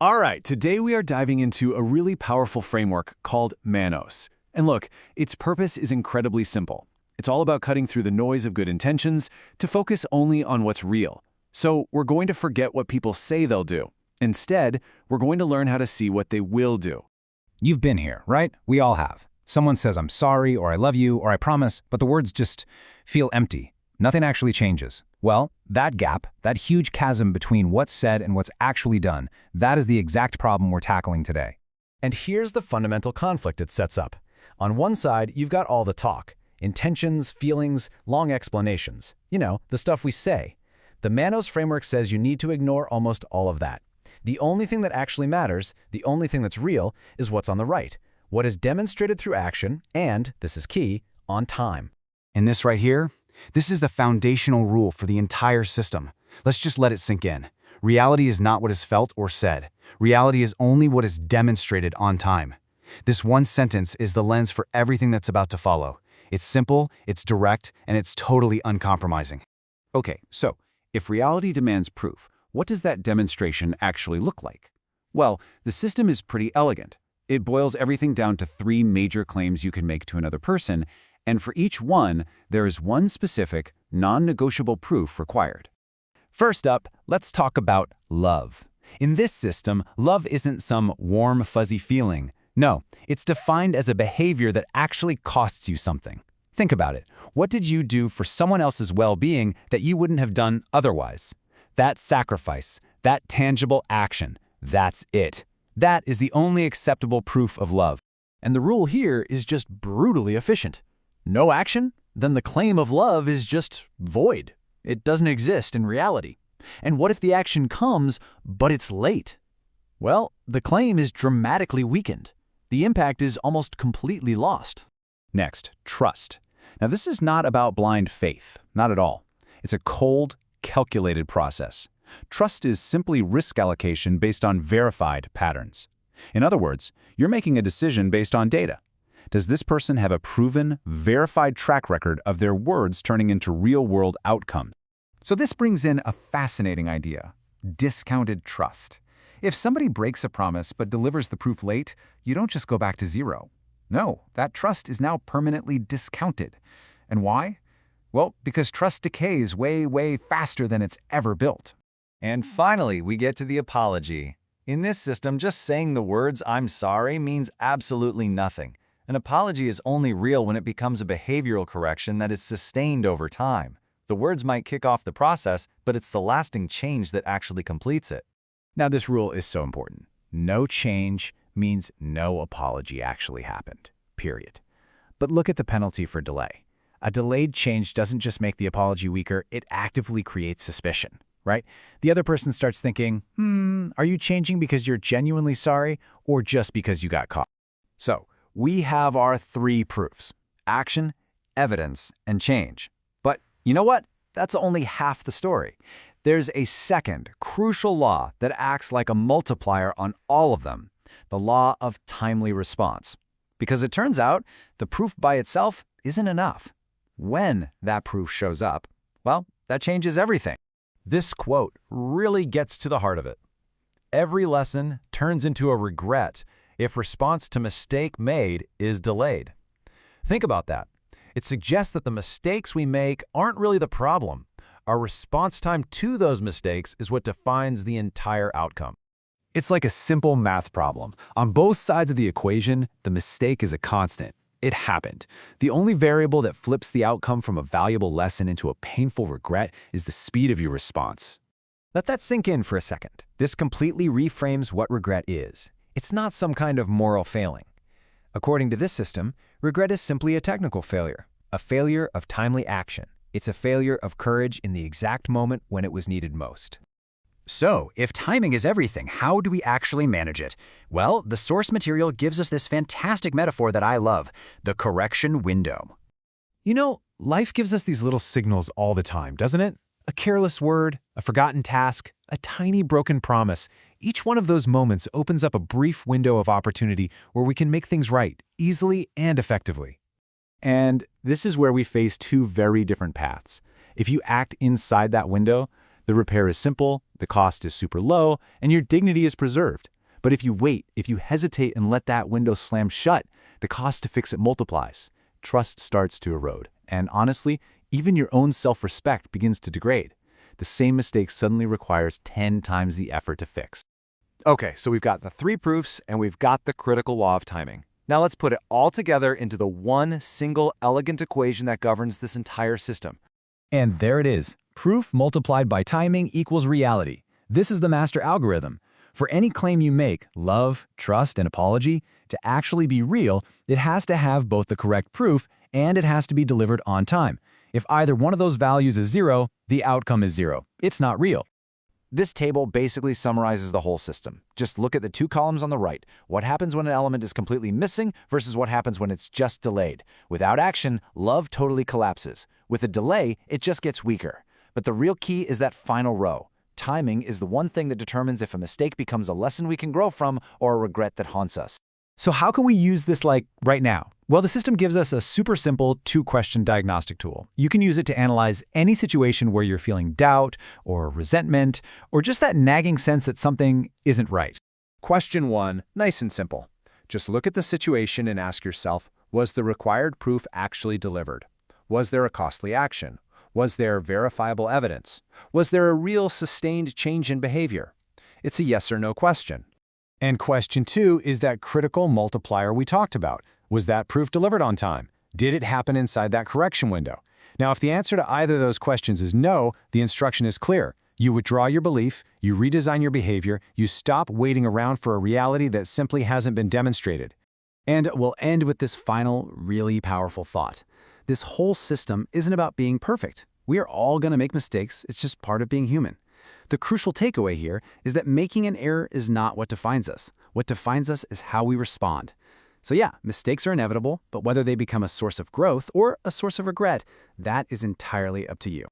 All right, today we are diving into a really powerful framework called ManOS. And look, its purpose is incredibly simple. It's all about cutting through the noise of good intentions to focus only on what's real. So we're going to forget what people say they'll do. Instead, we're going to learn how to see what they will do. You've been here, right? We all have. Someone says, I'm sorry, or I love you, or I promise, but the words just feel empty. Nothing actually changes. Well, that gap, that huge chasm between what's said and what's actually done, that is the exact problem we're tackling today. And here's the fundamental conflict it sets up. On one side, you've got all the talk, intentions, feelings, long explanations. You know, the stuff we say. The ManOS framework says you need to ignore almost all of that. The only thing that actually matters, the only thing that's real, is what's on the right. What is demonstrated through action and, this is key, on time. And this right here, this is the foundational rule for the entire system. Let's just let it sink in. Reality is not what is felt or said. Reality is only what is demonstrated on time. This one sentence is the lens for everything that's about to follow. It's simple, it's direct, and it's totally uncompromising. Okay, so if reality demands proof, what does that demonstration actually look like? Well, the system is pretty elegant. It boils everything down to 3 major claims you can make to another person, and for each one, there is one specific, non-negotiable proof required. First up, let's talk about love. In this system, love isn't some warm, fuzzy feeling. No, it's defined as a behavior that actually costs you something. Think about it. What did you do for someone else's well-being that you wouldn't have done otherwise? That sacrifice, that tangible action, that's it. That is the only acceptable proof of love. And the rule here is just brutally efficient. No action? Then the claim of love is just void. It doesn't exist in reality. And what if the action comes, but it's late? Well, the claim is dramatically weakened. The impact is almost completely lost. Next, trust. Now this is not about blind faith, not at all. It's a cold, calculated process. Trust is simply risk allocation based on verified patterns. In other words, you're making a decision based on data. Does this person have a proven, verified track record of their words turning into real-world outcomes? So this brings in a fascinating idea: discounted trust. If somebody breaks a promise but delivers the proof late, you don't just go back to zero. No, that trust is now permanently discounted. And why? Well, because trust decays way, way faster than it's ever built. And finally, we get to the apology. In this system, just saying the words "I'm sorry" means absolutely nothing. An apology is only real when it becomes a behavioral correction that is sustained over time. The words might kick off the process, but it's the lasting change that actually completes it. Now this rule is so important. No change means no apology actually happened, period. But look at the penalty for delay. A delayed change doesn't just make the apology weaker, it actively creates suspicion, right? The other person starts thinking, are you changing because you're genuinely sorry or just because you got caught? So, we have our 3 proofs: action, evidence, and change. But you know what? That's only half the story. There's a second, crucial law that acts like a multiplier on all of them: the law of timely response. Because it turns out, the proof by itself isn't enough. When that proof shows up, well, that changes everything. This quote really gets to the heart of it. Every lesson turns into a regret if response to mistake made is delayed. Think about that. It suggests that the mistakes we make aren't really the problem. Our response time to those mistakes is what defines the entire outcome. It's like a simple math problem. On both sides of the equation, the mistake is a constant. It happened. The only variable that flips the outcome from a valuable lesson into a painful regret is the speed of your response. Let that sink in for a second. This completely reframes what regret is. It's not some kind of moral failing. According to this system, regret is simply a technical failure, a failure of timely action. It's a failure of courage in the exact moment when it was needed most. So, if timing is everything, how do we actually manage it? Well, the source material gives us this fantastic metaphor that I love: the correction window. You know, life gives us these little signals all the time, doesn't it? A careless word, a forgotten task, a tiny broken promise. Each one of those moments opens up a brief window of opportunity where we can make things right, easily and effectively. And this is where we face 2 very different paths. If you act inside that window, The repair is simple, the cost is super low, and your dignity is preserved. But if you wait, if you hesitate and let that window slam shut, the cost to fix it multiplies. Trust starts to erode. And honestly, even your own self-respect begins to degrade. The same mistake suddenly requires 10 times the effort to fix. Okay, so we've got the 3 proofs and we've got the critical law of timing. Now let's put it all together into the one single elegant equation that governs this entire system. And there it is. Proof multiplied by timing equals reality. This is the master algorithm. For any claim you make, love, trust, and apology, to actually be real, it has to have both the correct proof and it has to be delivered on time. If either one of those values is 0, the outcome is 0. It's not real. This table basically summarizes the whole system. Just look at the 2 columns on the right. What happens when an element is completely missing versus what happens when it's just delayed. Without action, love totally collapses. With a delay, it just gets weaker. But the real key is that final row. Timing is the one thing that determines if a mistake becomes a lesson we can grow from or a regret that haunts us. So how can we use this right now? Well, the system gives us a super simple 2-question diagnostic tool. You can use it to analyze any situation where you're feeling doubt or resentment or just that nagging sense that something isn't right. Question 1, nice and simple. Just look at the situation and ask yourself, was the required proof actually delivered? Was there a costly action? Was there verifiable evidence? Was there a real sustained change in behavior? It's a yes or no question. And question 2 is that critical multiplier we talked about. Was that proof delivered on time? Did it happen inside that correction window? Now, if the answer to either of those questions is no, the instruction is clear. You withdraw your belief, you redesign your behavior, you stop waiting around for a reality that simply hasn't been demonstrated. And we'll end with this final, really powerful thought. This whole system isn't about being perfect. We are all going to make mistakes. It's just part of being human. The crucial takeaway here is that making an error is not what defines us. What defines us is how we respond. So yeah, mistakes are inevitable, but whether they become a source of growth or a source of regret, that is entirely up to you.